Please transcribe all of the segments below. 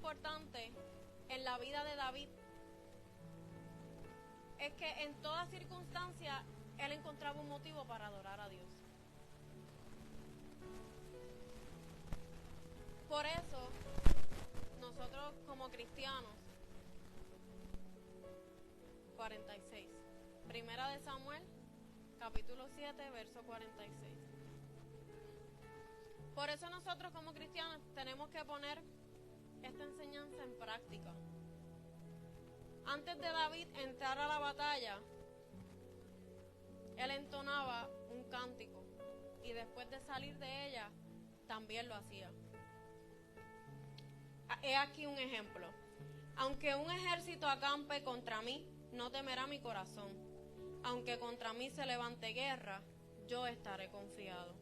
importante en la vida de David es que en toda circunstancia él encontraba un motivo para adorar a Dios. Por eso, nosotros como cristianos, 46, Primera de Samuel, capítulo 7, verso 46. Por eso nosotros como cristianos tenemos que poner esta enseñanza en práctica. Antes de David entrar a la batalla, él entonaba un cántico y después de salir de ella, también lo hacía. He aquí un ejemplo. Aunque un ejército acampe contra mí, no temerá mi corazón. Aunque contra mí se levante guerra, yo estaré confiado.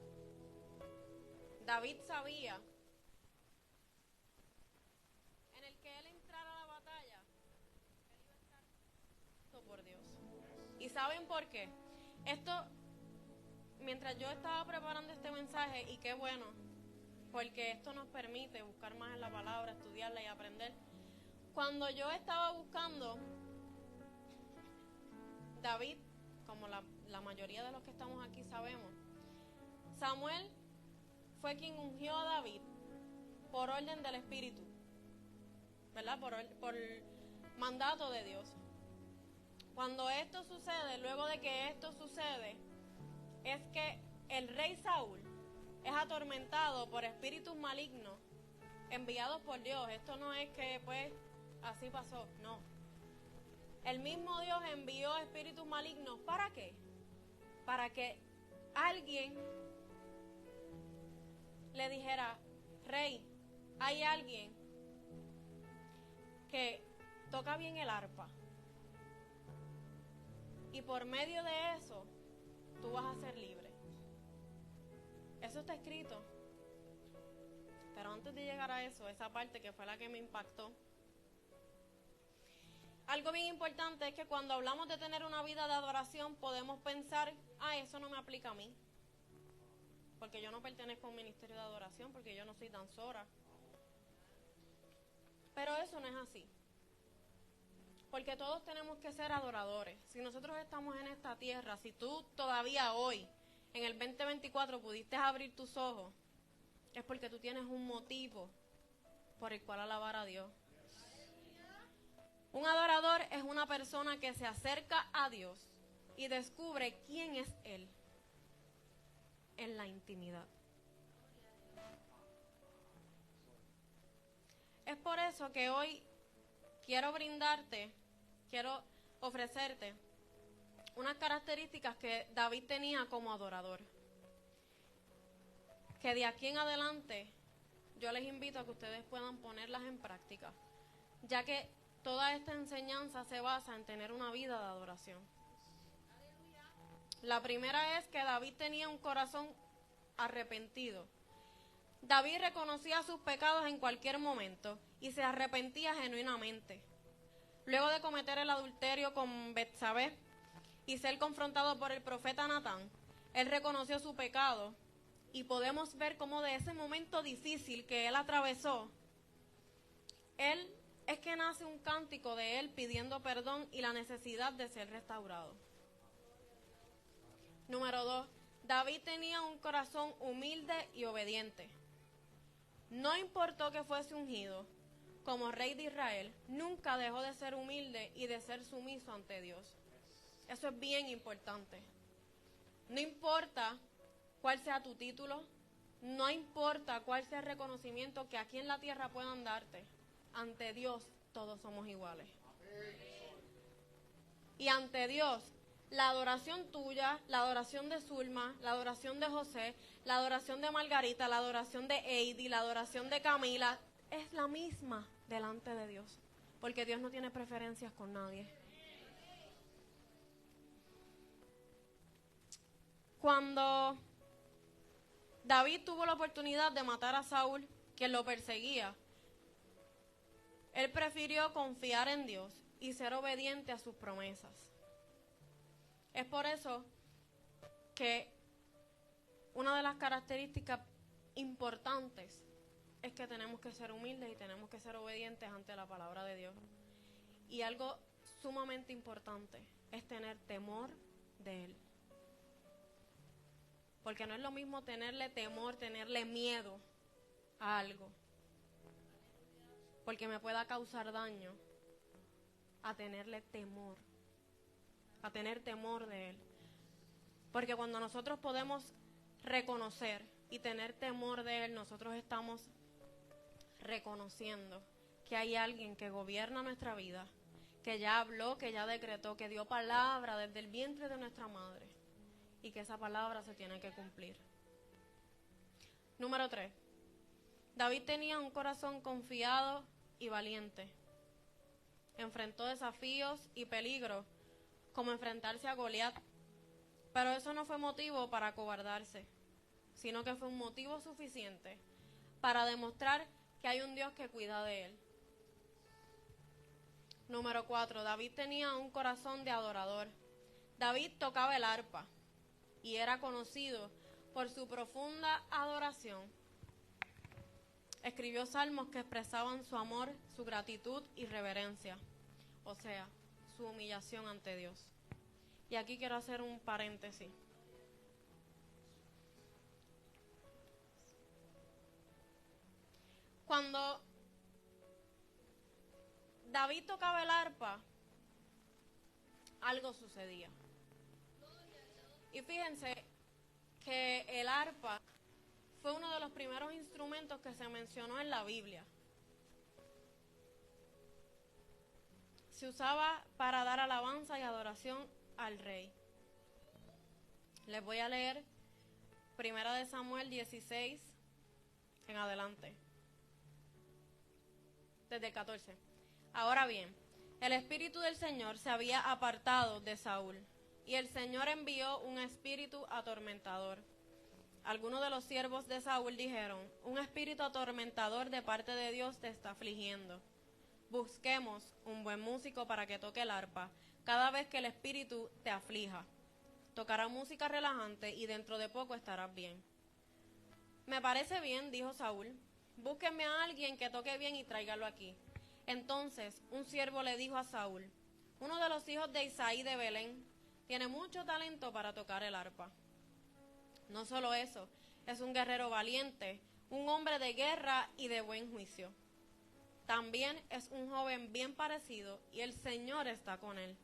David sabía en el que él entrara a la batalla, él iba a estar por Dios. ¿Y saben por qué? Esto, mientras yo estaba preparando este mensaje, y qué bueno, porque esto nos permite buscar más en la palabra, estudiarla y aprender. Cuando yo estaba buscando, David, como la mayoría de los que estamos aquí sabemos, Samuel fue quien ungió a David por orden del Espíritu, ¿verdad? Por mandato de Dios. Cuando esto sucede, luego de que esto sucede, es que el rey Saúl es atormentado por espíritus malignos enviados por Dios. Esto no es que pues así pasó, no. El mismo Dios envió espíritus malignos. ¿Para qué? Para que alguien le dijera: rey, hay alguien que toca bien el arpa, y por medio de eso tú vas a ser libre. Eso está escrito. Pero antes de llegar a eso, esa parte que fue la que me impactó, algo bien importante es que cuando hablamos de tener una vida de adoración, podemos pensar: eso no me aplica a mí, porque yo no pertenezco a un ministerio de adoración, porque yo no soy danzora. Pero eso no es así, porque todos tenemos que ser adoradores. Si nosotros estamos en esta tierra, si tú todavía hoy, en el 2024, pudiste abrir tus ojos, es porque tú tienes un motivo por el cual alabar a Dios. Un adorador es una persona que se acerca a Dios y descubre quién es Él en la intimidad. Es por eso que hoy quiero ofrecerte unas características que David tenía como adorador, que de aquí en adelante yo les invito a que ustedes puedan ponerlas en práctica, ya que toda esta enseñanza se basa en tener una vida de adoración. La primera es que David tenía un corazón arrepentido. David reconocía sus pecados en cualquier momento y se arrepentía genuinamente. Luego de cometer el adulterio con Betsabé y ser confrontado por el profeta Natán, él reconoció su pecado, y podemos ver cómo de ese momento difícil que él atravesó, es que nace un cántico de él pidiendo perdón y la necesidad de ser restaurado. Número 2, David tenía un corazón humilde y obediente. No importó que fuese ungido como rey de Israel, nunca dejó de ser humilde y de ser sumiso ante Dios. Eso es bien importante. No importa cuál sea tu título, no importa cuál sea el reconocimiento que aquí en la tierra puedan darte, ante Dios todos somos iguales. Y ante Dios, la adoración tuya, la adoración de Zulma, la adoración de José, la adoración de Margarita, la adoración de Heidi, la adoración de Camila, es la misma delante de Dios, porque Dios no tiene preferencias con nadie. Cuando David tuvo la oportunidad de matar a Saúl, quien lo perseguía, él prefirió confiar en Dios y ser obediente a sus promesas. Es por eso que una de las características importantes es que tenemos que ser humildes y tenemos que ser obedientes ante la palabra de Dios. Y algo sumamente importante es tener temor de Él. Porque no es lo mismo tenerle temor, tenerle miedo a algo, porque me pueda causar daño, a tenerle temor, a tener temor de Él. Porque cuando nosotros podemos reconocer y tener temor de Él, nosotros estamos reconociendo que hay alguien que gobierna nuestra vida, que ya habló, que ya decretó, que dio palabra desde el vientre de nuestra madre, y que esa palabra se tiene que cumplir. Número 3. David tenía un corazón confiado y valiente. Enfrentó desafíos y peligros, como enfrentarse a Goliat. Pero eso no fue motivo para acobardarse, sino que fue un motivo suficiente para demostrar que hay un Dios que cuida de él. Número 4. David tenía un corazón de adorador. David tocaba el arpa y era conocido por su profunda adoración. Escribió salmos que expresaban su amor, su gratitud y reverencia, o sea, su humillación ante Dios. Y aquí quiero hacer un paréntesis. Cuando David tocaba el arpa, algo sucedía. Y fíjense que el arpa fue uno de los primeros instrumentos que se mencionó en la Biblia. Se usaba para dar alabanza y adoración al rey. Les voy a leer 1 Samuel 16 en adelante, desde el 14. Ahora bien, el espíritu del Señor se había apartado de Saúl, y el Señor envió un espíritu atormentador. Algunos de los siervos de Saúl dijeron: un espíritu atormentador de parte de Dios te está afligiendo. Busquemos un buen músico para que toque el arpa cada vez que el espíritu te aflija. Tocará música relajante y dentro de poco estarás bien. Me parece bien, dijo Saúl. Búsquenme a alguien que toque bien y tráigalo aquí. Entonces un siervo le dijo a Saúl: uno de los hijos de Isaí de Belén tiene mucho talento para tocar el arpa. No solo eso, es un guerrero valiente, un hombre de guerra y de buen juicio. También es un joven bien parecido y el Señor está con él.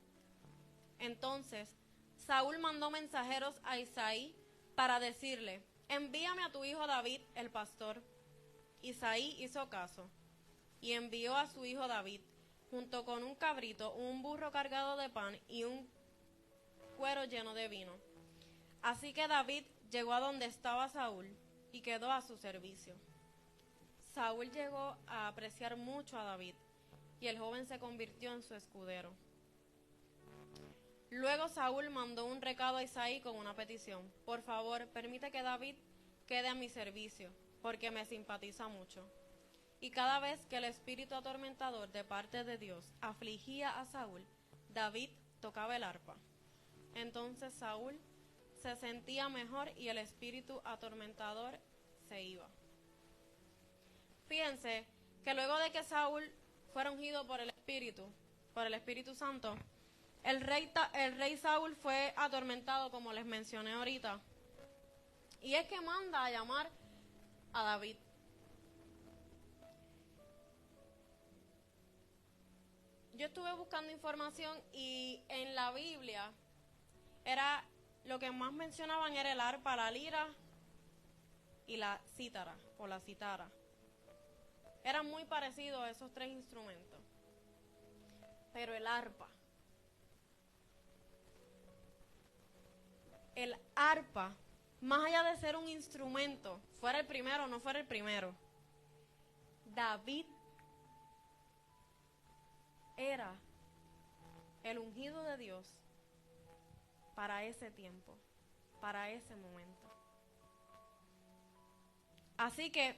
Entonces Saúl mandó mensajeros a Isaí para decirle: envíame a tu hijo David, el pastor. Isaí hizo caso y envió a su hijo David, junto con un cabrito, un burro cargado de pan y un cuero lleno de vino. Así que David llegó a donde estaba Saúl y quedó a su servicio. Saúl llegó a apreciar mucho a David y el joven se convirtió en su escudero. Luego Saúl mandó un recado a Isaí con una petición: por favor, permite que David quede a mi servicio, porque me simpatiza mucho. Y cada vez que el espíritu atormentador de parte de Dios afligía a Saúl, David tocaba el arpa. Entonces Saúl se sentía mejor y el espíritu atormentador se iba. Fíjense que luego de que Saúl fuera ungido por el Espíritu Santo, el rey Saúl fue atormentado, como les mencioné ahorita. Y es que manda a llamar a David. Yo estuve buscando información y en la Biblia lo que más mencionaban era el arpa, la lira y la cítara o la citara. Eran muy parecidos a esos tres instrumentos. Pero el arpa, más allá de ser un instrumento, fuera el primero o no fuera el primero, David era el ungido de Dios para ese tiempo, para ese momento. Así que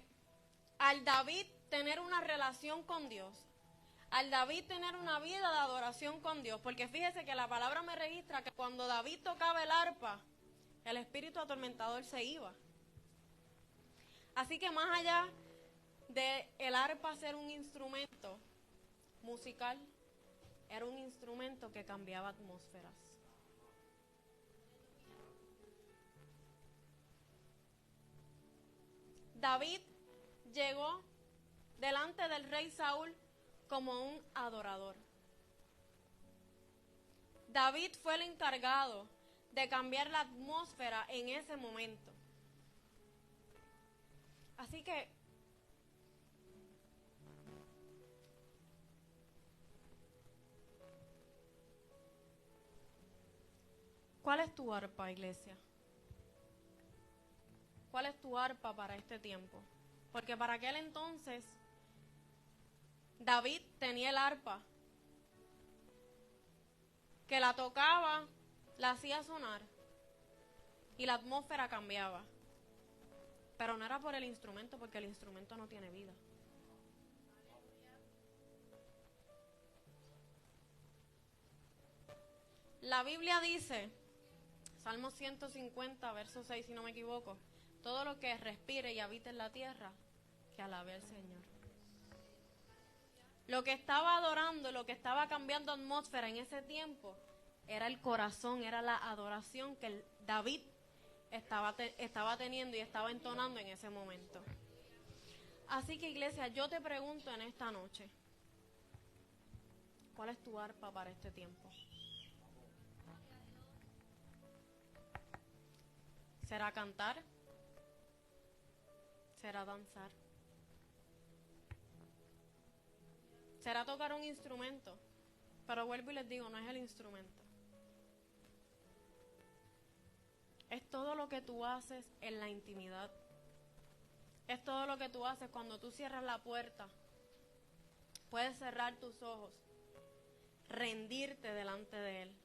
al David tener una relación con Dios, al David tener una vida de adoración con Dios, porque fíjese que la palabra me registra que cuando David tocaba el arpa, el espíritu atormentador se iba. Así que más allá de el arpa ser un instrumento musical, era un instrumento que cambiaba atmósferas. David llegó delante del rey Saúl como un adorador. David fue el encargado de cambiar la atmósfera en ese momento. Así que ¿cuál es tu arpa, iglesia? ¿Cuál es tu arpa para este tiempo? Porque para aquel entonces David tenía el arpa, que la tocaba, la hacía sonar y la atmósfera cambiaba. Pero no era por el instrumento, porque el instrumento no tiene vida. La Biblia dice, Salmo 150, verso 6, si no me equivoco, todo lo que respire y habite en la tierra, que alabe al Señor. Lo que estaba adorando, lo que estaba cambiando atmósfera en ese tiempo, era el corazón, era la adoración que David estaba teniendo y estaba entonando en ese momento. Así que, iglesia, yo te pregunto en esta noche, ¿cuál es tu arpa para este tiempo? ¿Será cantar? ¿Será danzar? ¿Será tocar un instrumento? Pero vuelvo y les digo, no es el instrumento. Es todo lo que tú haces en la intimidad. Es todo lo que tú haces cuando tú cierras la puerta. Puedes cerrar tus ojos, rendirte delante de Él.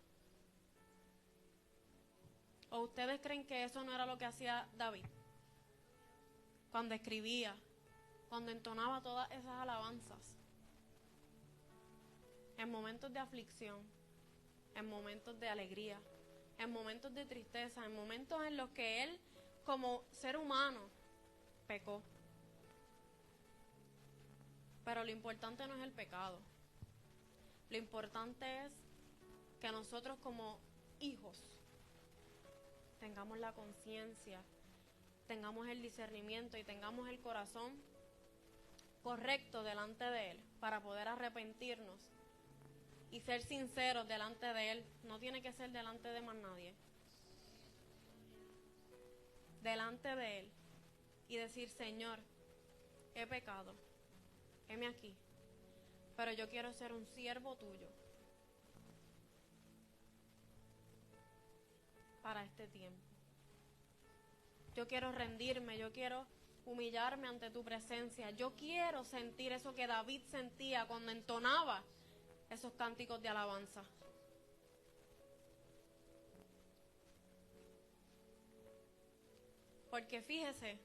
¿O ustedes creen que eso no era lo que hacía David? Cuando escribía, cuando entonaba todas esas alabanzas. En momentos de aflicción, en momentos de alegría, en momentos de tristeza, en momentos en los que él, como ser humano, pecó. Pero lo importante no es el pecado. Lo importante es que nosotros como hijos tengamos la conciencia, tengamos el discernimiento y tengamos el corazón correcto delante de Él para poder arrepentirnos y ser sinceros delante de Él. No tiene que ser delante de más nadie. Delante de Él y decir, Señor, he pecado, heme aquí, pero yo quiero ser un siervo tuyo para este tiempo. Yo quiero rendirme, yo quiero humillarme ante tu presencia. Yo quiero sentir eso que David sentía cuando entonaba esos cánticos de alabanza. Porque fíjese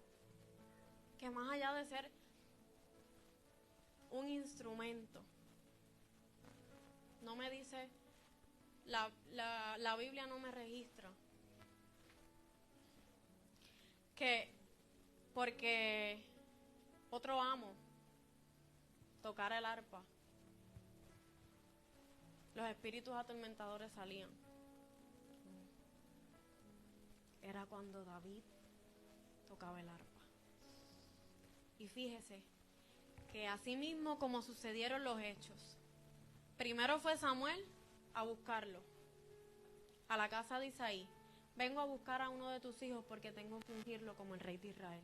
que más allá de ser un instrumento, no me dice, la Biblia no me registra que porque otro amo tocara el arpa, los espíritus atormentadores salían. Era cuando David tocaba el arpa. Y fíjese que así mismo como sucedieron los hechos, primero fue Samuel a buscarlo a la casa de Isaí. Vengo a buscar a uno de tus hijos porque tengo que ungirlo como el rey de Israel.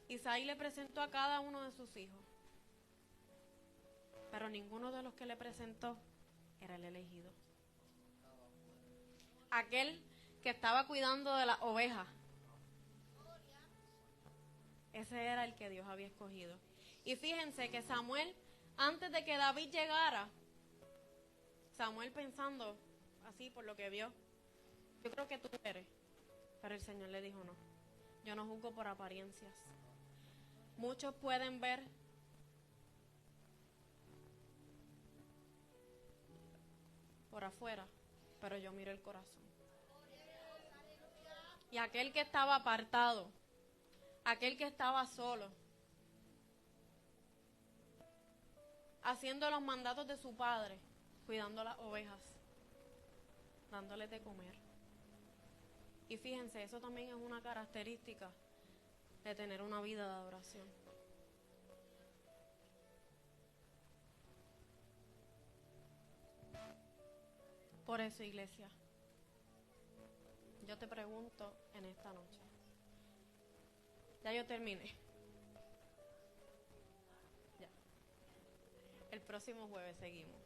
Isaí le presentó a cada uno de sus hijos, pero ninguno de los que le presentó era el elegido. Aquel que estaba cuidando de las ovejas, ese era el que Dios había escogido. Y fíjense que Samuel, antes de que David llegara, Samuel pensando así por lo que vio, yo creo que tú eres. Pero el Señor le dijo no, yo no juzgo por apariencias. Muchos pueden ver por afuera, pero yo miro el corazón. Y aquel que estaba apartado aquel que estaba solo, haciendo los mandatos de su padre, cuidando las ovejas, dándoles de comer. Y fíjense, eso también es una característica de tener una vida de adoración. Por eso, iglesia, yo te pregunto en esta noche. Ya yo terminé. Ya. El próximo jueves seguimos.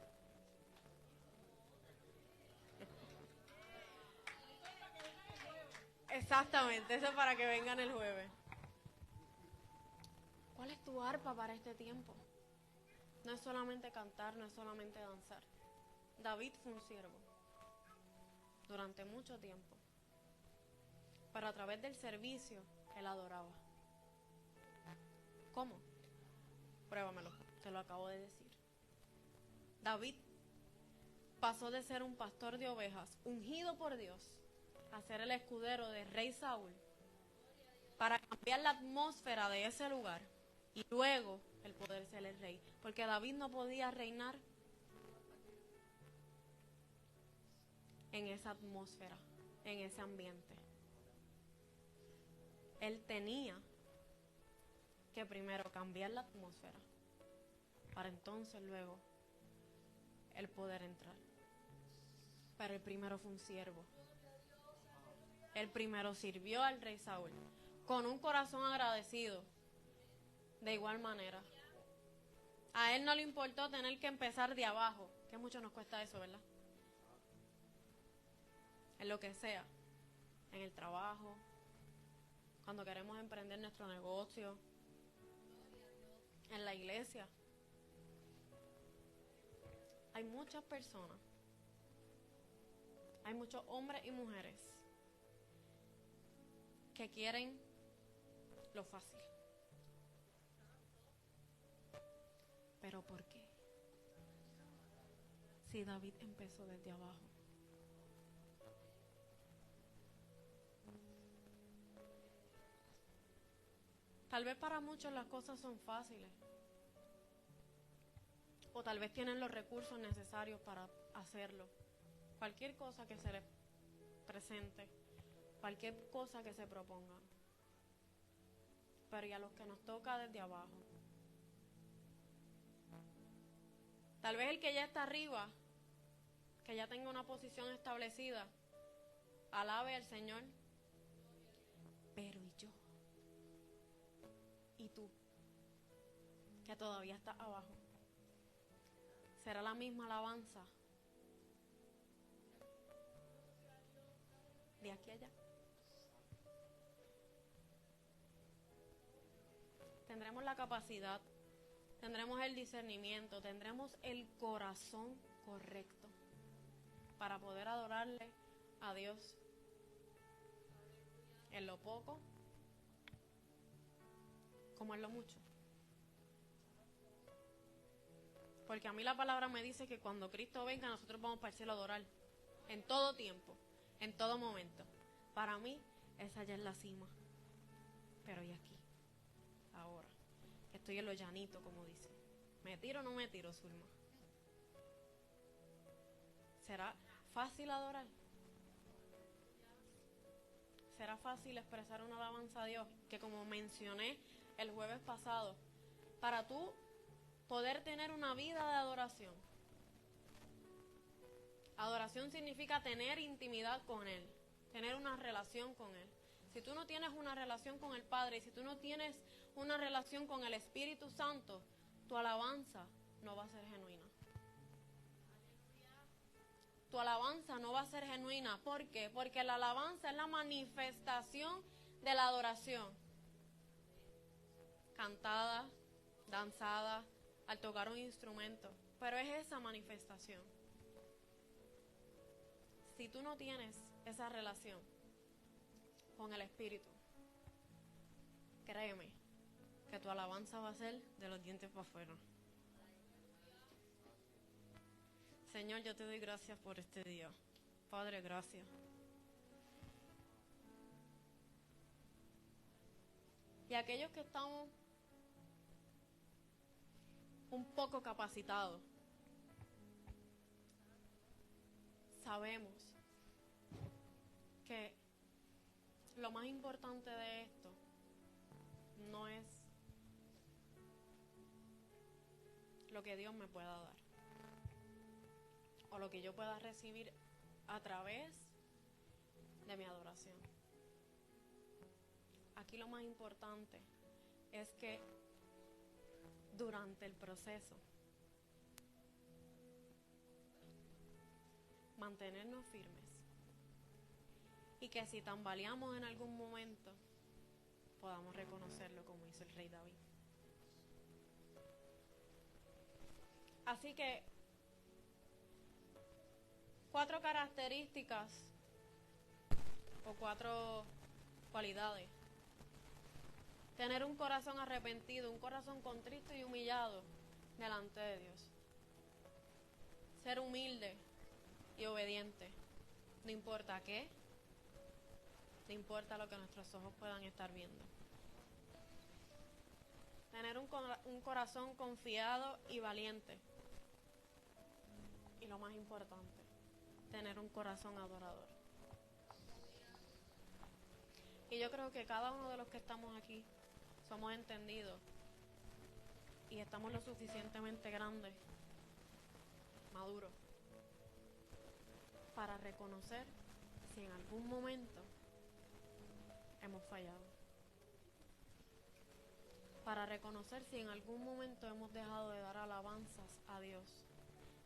Exactamente, eso es para que vengan el jueves. ¿Cuál es tu arpa para este tiempo? No es solamente cantar, no es solamente danzar. David fue un siervo durante mucho tiempo, pero a través del servicio él adoraba. ¿Cómo? Pruébamelo, te lo acabo de decir. David pasó de ser un pastor de ovejas, ungido por Dios, a ser el escudero del rey Saúl, para cambiar la atmósfera de ese lugar y luego el poder ser el rey. Porque David no podía reinar en esa atmósfera, en ese ambiente. Él tenía que primero cambiar la atmósfera para entonces luego el poder entrar. Pero el primero fue un siervo. El primero sirvió al rey Saúl con un corazón agradecido. De igual manera, a él no le importó tener que empezar de abajo, que mucho nos cuesta eso, ¿verdad? En lo que sea, en el trabajo, cuando queremos emprender nuestro negocio, en la iglesia. Hay muchas personas, hay muchos hombres y mujeres que quieren lo fácil. ¿Pero por qué? Si David empezó desde abajo. Tal vez para muchos las cosas son fáciles. O tal vez tienen los recursos necesarios para hacerlo. Cualquier cosa que se les presente, cualquier cosa que se proponga. Pero y a los que nos toca desde abajo. Tal vez el que ya está arriba, que ya tenga una posición establecida, alabe al Señor. Pero ¿y yo? ¿Y tú? Que todavía estás abajo. ¿Será la misma alabanza de aquí a allá? Tendremos la capacidad, tendremos el discernimiento, tendremos el corazón correcto para poder adorarle a Dios en lo poco como en lo mucho. Porque a mí la palabra me dice que cuando Cristo venga nosotros vamos para el cielo a adorar en todo tiempo, en todo momento. Para mí esa ya es la cima. Pero ¿y aquí? Ahora estoy en lo llanito, como dice. ¿Me tiro o no me tiro, Zulma? ¿Será fácil adorar? ¿Será fácil expresar una alabanza a Dios? Que como mencioné el jueves pasado, para tú poder tener una vida de adoración. Adoración significa tener intimidad con Él, tener una relación con Él. Si tú no tienes una relación con el Padre, si tú no tienes una relación con el Espíritu Santo, tu alabanza no va a ser genuina. Tu alabanza no va a ser genuina. ¿Por qué? Porque la alabanza es la manifestación de la adoración. Cantada, danzada, al tocar un instrumento. Pero es esa manifestación. Si tú no tienes esa relación con el Espíritu, créeme que tu alabanza va a ser de los dientes para afuera. Señor, yo te doy gracias por este día. Padre, gracias. Y aquellos que estamos un poco capacitados, sabemos que lo más importante de esto no es lo que Dios me pueda dar o lo que yo pueda recibir a través de mi adoración. Aquí lo más importante es que durante el proceso mantenernos firmes y que si tambaleamos en algún momento podamos reconocerlo como hizo el rey David. Así que 4 características o 4 cualidades. Tener un corazón arrepentido, un corazón contrito y humillado delante de Dios. Ser humilde y obediente. No importa qué, no importa lo que nuestros ojos puedan estar viendo. Tener un corazón confiado y valiente. Y lo más importante, tener un corazón adorador. Y yo creo que cada uno de los que estamos aquí somos entendidos y estamos lo suficientemente grandes, maduros, para reconocer si en algún momento hemos fallado. Para reconocer si en algún momento hemos dejado de dar alabanzas a Dios.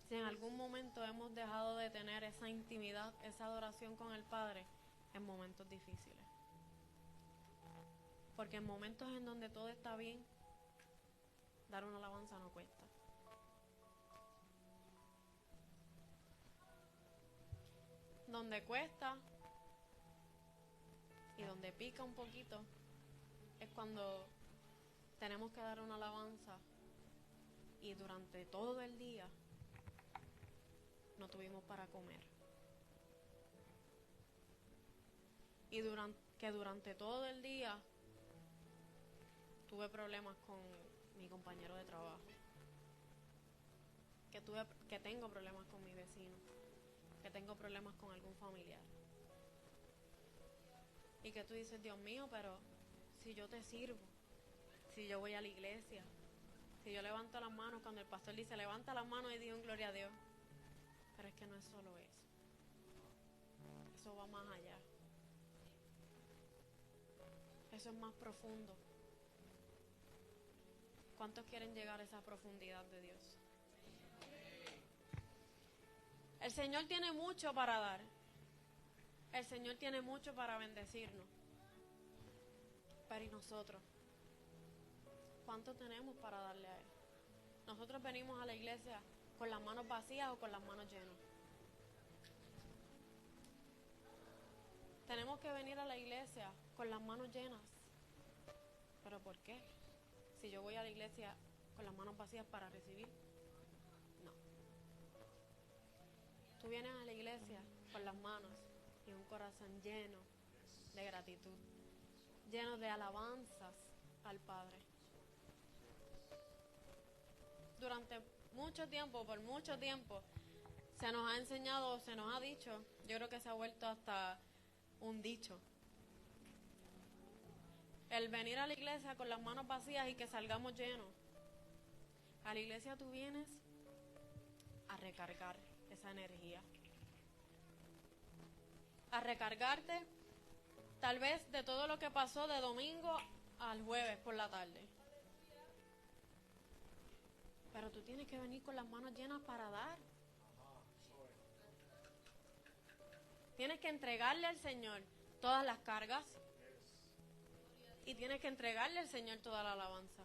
Si en algún momento hemos dejado de tener esa intimidad, esa adoración con el Padre en momentos difíciles. Porque en momentos en donde todo está bien, dar una alabanza no cuesta. Donde cuesta y donde pica un poquito es cuando tenemos que dar una alabanza y durante todo el día no tuvimos para comer. Y durante todo el día tuve problemas con mi compañero de trabajo. Que tengo problemas con mi vecino. Que tengo problemas con algún familiar. Y que tú dices, Dios mío, pero si yo te sirvo, si yo voy a la iglesia, si yo levanto las manos, cuando el pastor dice, levanta las manos y di un gloria a Dios. Pero es que no es solo eso. Eso va más allá. Eso es más profundo. ¿Cuántos quieren llegar a esa profundidad de Dios? El Señor tiene mucho para dar. El Señor tiene mucho para bendecirnos. Pero ¿y nosotros? ¿Cuánto tenemos para darle a Él? Nosotros venimos a la iglesia con las manos vacías o con las manos llenas. Tenemos que venir a la iglesia con las manos llenas. ¿Pero por qué? Si yo voy a la iglesia con las manos vacías para recibir. No. Tú vienes a la iglesia con las manos y un corazón lleno de gratitud, lleno de alabanzas al Padre. Durante mucho tiempo, por mucho tiempo, se nos ha enseñado, se nos ha dicho, yo creo que se ha vuelto hasta un dicho, el venir a la iglesia con las manos vacías y que salgamos llenos. A la iglesia tú vienes a recargar esa energía, a recargarte tal vez de todo lo que pasó de domingo al jueves por la tarde. Pero tú tienes que venir con las manos llenas para dar. Tienes que entregarle al Señor todas las cargas y tienes que entregarle al Señor toda la alabanza,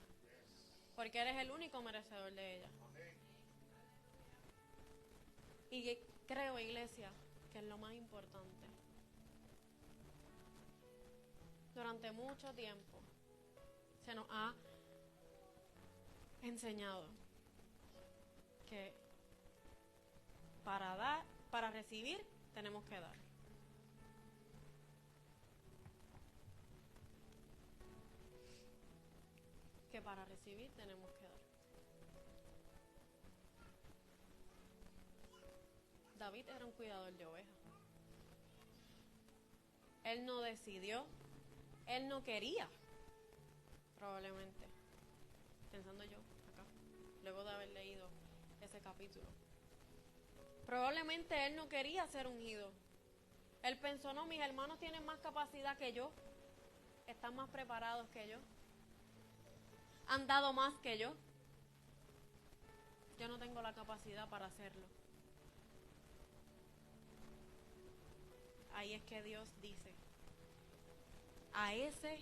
porque eres el único merecedor de ella. Y creo, iglesia, que es lo más importante. Durante mucho tiempo se nos ha enseñado que para recibir tenemos que dar. para recibir tenemos que dar. David era un cuidador de ovejas. Él no decidió, él no quería, probablemente, pensando yo acá, luego de haber leído ese capítulo. Probablemente él no quería ser ungido. Él pensó, no, mis hermanos tienen más capacidad que yo, están más preparados que yo, han dado más que yo no tengo la capacidad para hacerlo. Ahí es que Dios dice, a ese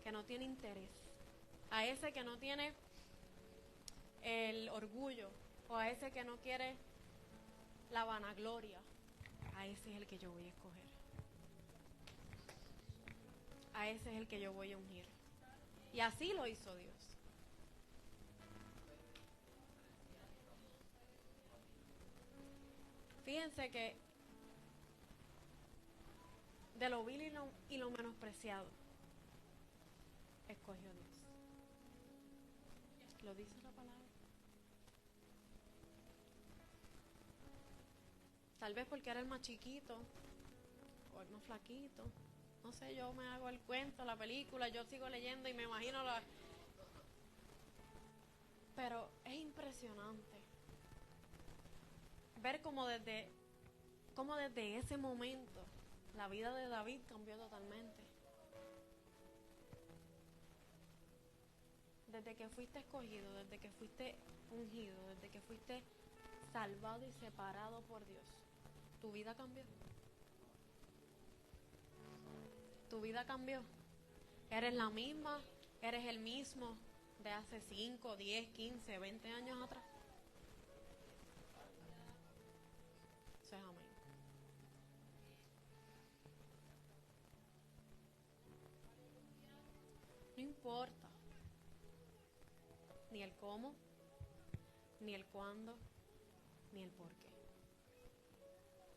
que no tiene interés, a ese que no tiene el orgullo, o a ese que no quiere la vanagloria, a ese es el que yo voy a escoger. A ese es el que yo voy a ungir. Y así lo hizo Dios. Fíjense que de lo vil y lo menospreciado escogió Dios. Lo dice la palabra. Tal vez porque era el más chiquito o el más flaquito. No sé, yo me hago el cuento, la película, yo sigo leyendo y me imagino la... Pero es impresionante ver cómo desde ese momento la vida de David cambió totalmente. Desde que fuiste escogido, desde que fuiste ungido, desde que fuiste salvado y separado por Dios, tu vida cambió. Tu vida cambió. Eres la misma, eres el mismo de hace 5, 10, 15, 20 años atrás. Eso es amén. No importa ni el cómo, ni el cuándo, ni el por qué.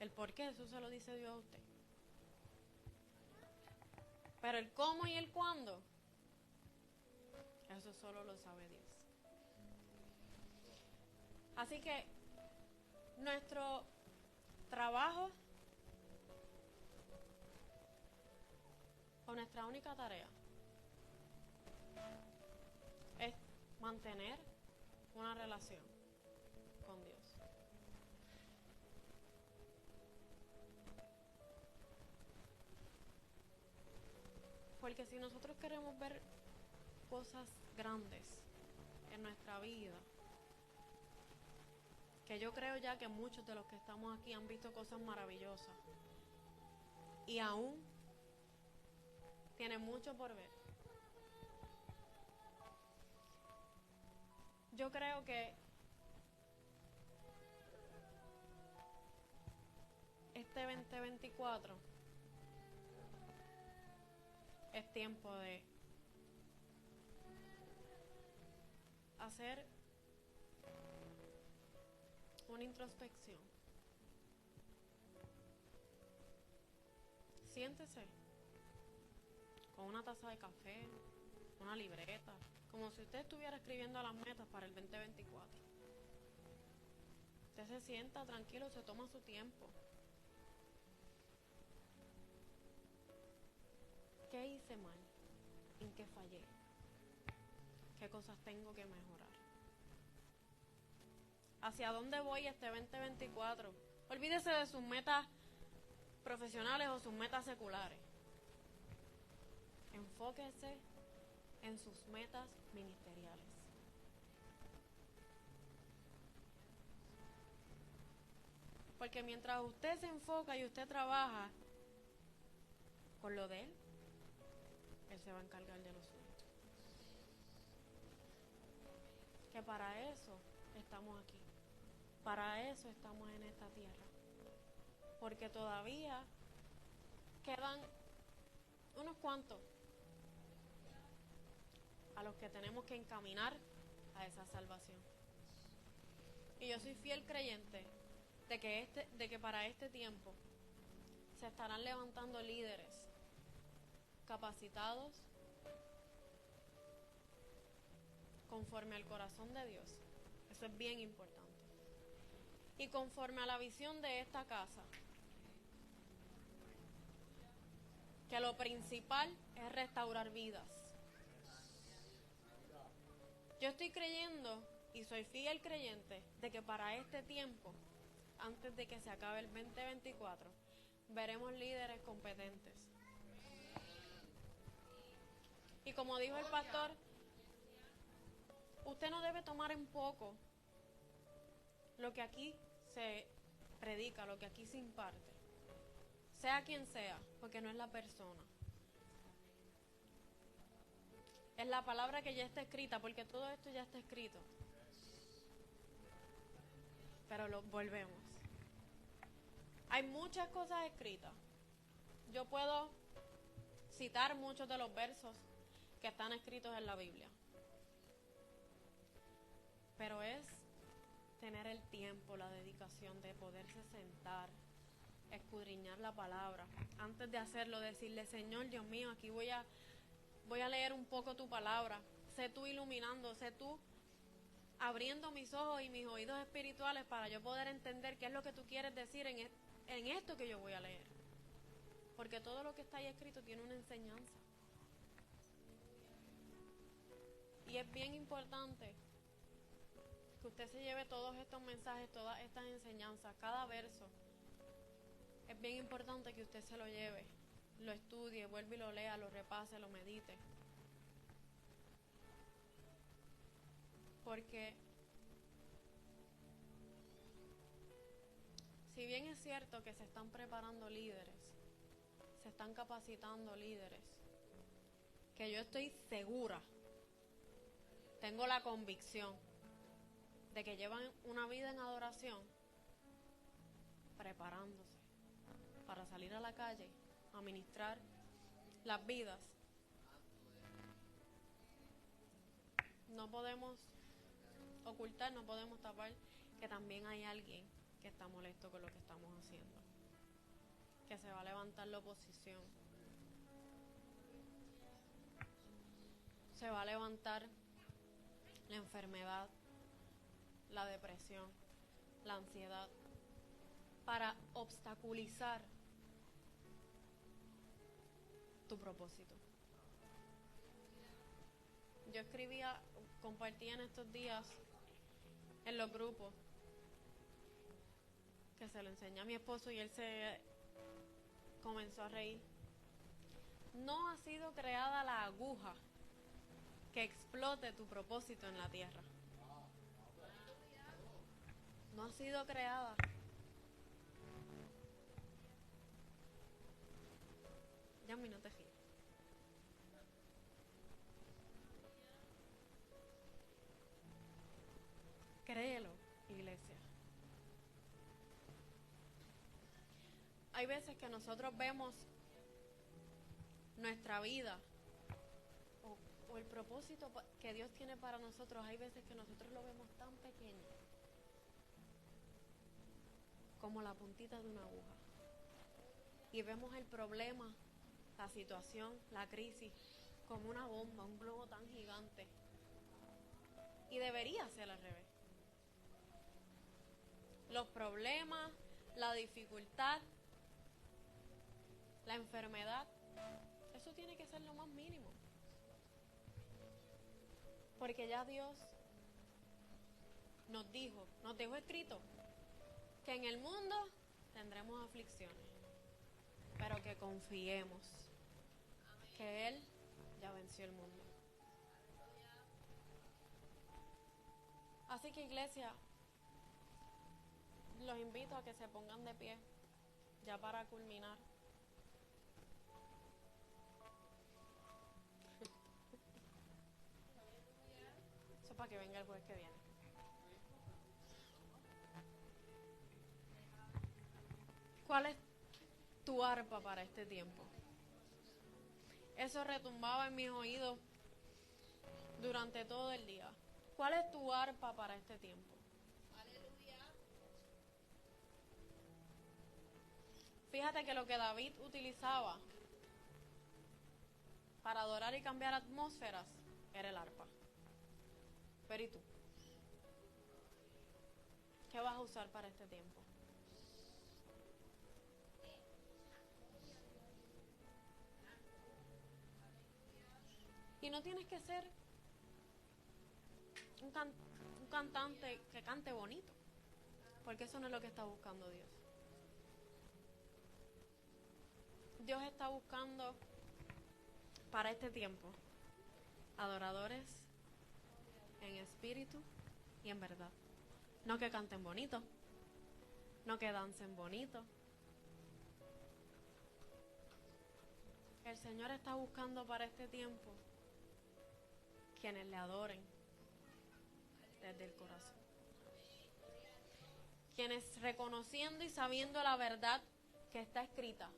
El por qué, eso se lo dice Dios a usted. Pero el cómo y el cuándo, eso solo lo sabe Dios. Así que nuestro trabajo o nuestra única tarea es mantener una relación con Dios. Porque si nosotros queremos ver cosas grandes en nuestra vida, que yo creo ya que muchos de los que estamos aquí han visto cosas maravillosas y aún tienen mucho por ver. Yo creo que este 2024 es tiempo de hacer una introspección. Siéntese con una taza de café, una libreta, como si usted estuviera escribiendo las metas para el 2024. Usted se sienta tranquilo, se toma su tiempo. ¿Qué hice mal? ¿En qué fallé? ¿Qué cosas tengo que mejorar? ¿Hacia dónde voy este 2024? Olvídese de sus metas profesionales o sus metas seculares. Enfóquese en sus metas ministeriales. Porque mientras usted se enfoca y usted trabaja con lo de Él se va a encargar de lo suyo. Que para eso estamos aquí. Para eso estamos en esta tierra. Porque todavía quedan unos cuantos a los que tenemos que encaminar a esa salvación. Y yo soy fiel creyente de que para este tiempo se estarán levantando líderes capacitados, conforme al corazón de Dios. Eso es bien importante. Y conforme a la visión de esta casa, que lo principal es restaurar vidas. Yo estoy creyendo y soy fiel creyente de que para este tiempo, antes de que se acabe el 2024, veremos líderes competentes. Y como dijo el pastor, usted no debe tomar en poco lo que aquí se predica, lo que aquí se imparte, sea quien sea, porque no es la persona. Es la palabra que ya está escrita, porque todo esto ya está escrito. Pero lo volvemos. Hay muchas cosas escritas. Yo puedo citar muchos de los versos que están escritos en la Biblia. Pero es tener el tiempo, la dedicación de poderse sentar, escudriñar la palabra. Antes de hacerlo, decirle, Señor, Dios mío, aquí voy a leer un poco tu palabra. Sé tú iluminando, sé tú abriendo mis ojos y mis oídos espirituales para yo poder entender qué es lo que tú quieres decir en esto que yo voy a leer. Porque todo lo que está ahí escrito tiene una enseñanza. Y es bien importante que usted se lleve todos estos mensajes, todas estas enseñanzas, cada verso. Es bien importante que usted se lo lleve, lo estudie, vuelva y lo lea, lo repase, lo medite. Porque si bien es cierto que se están preparando líderes, se están capacitando líderes, que yo estoy segura, tengo la convicción de que llevan una vida en adoración, preparándose para salir a la calle a ministrar las vidas. No podemos ocultar, no podemos tapar que también hay alguien que está molesto con lo que estamos haciendo, que se va a levantar la oposición, se va a levantar la enfermedad, la depresión, la ansiedad, para obstaculizar tu propósito. Yo compartía en estos días en los grupos, que se lo enseñé a mi esposo y él se comenzó a reír. No ha sido creada la aguja que explote tu propósito en la tierra. No ha sido creada. Yami, no te fíes. Créelo, iglesia. Hay veces que nosotros vemos nuestra vida o el propósito que Dios tiene para nosotros, hay veces que nosotros lo vemos tan pequeño como la puntita de una aguja. Y vemos el problema, la situación, la crisis, como una bomba, un globo tan gigante. Y debería ser al revés. Los problemas, la dificultad, la enfermedad, eso tiene que ser lo más mínimo. Porque ya Dios nos dejó escrito que en el mundo tendremos aflicciones, pero que confiemos que Él ya venció el mundo. Así que, iglesia, los invito a que se pongan de pie ya para culminar. Eso para que venga el jueves que viene. ¿Cuál es tu arpa para este tiempo? Eso retumbaba en mis oídos durante todo el día. ¿Cuál es tu arpa para este tiempo? Fíjate que lo que David utilizaba para adorar y cambiar atmósferas era el arpa. Espíritu, ¿qué vas a usar para este tiempo? Y no tienes que ser un cantante que cante bonito, porque eso no es lo que está buscando Dios. Dios está buscando para este tiempo adoradores en espíritu y en verdad. No que canten bonito, no que dancen bonito. El Señor está buscando para este tiempo quienes le adoren desde el corazón. Quienes reconociendo y sabiendo la verdad que está escrita,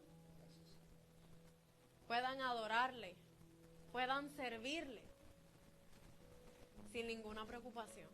puedan adorarle, puedan servirle sin ninguna preocupación.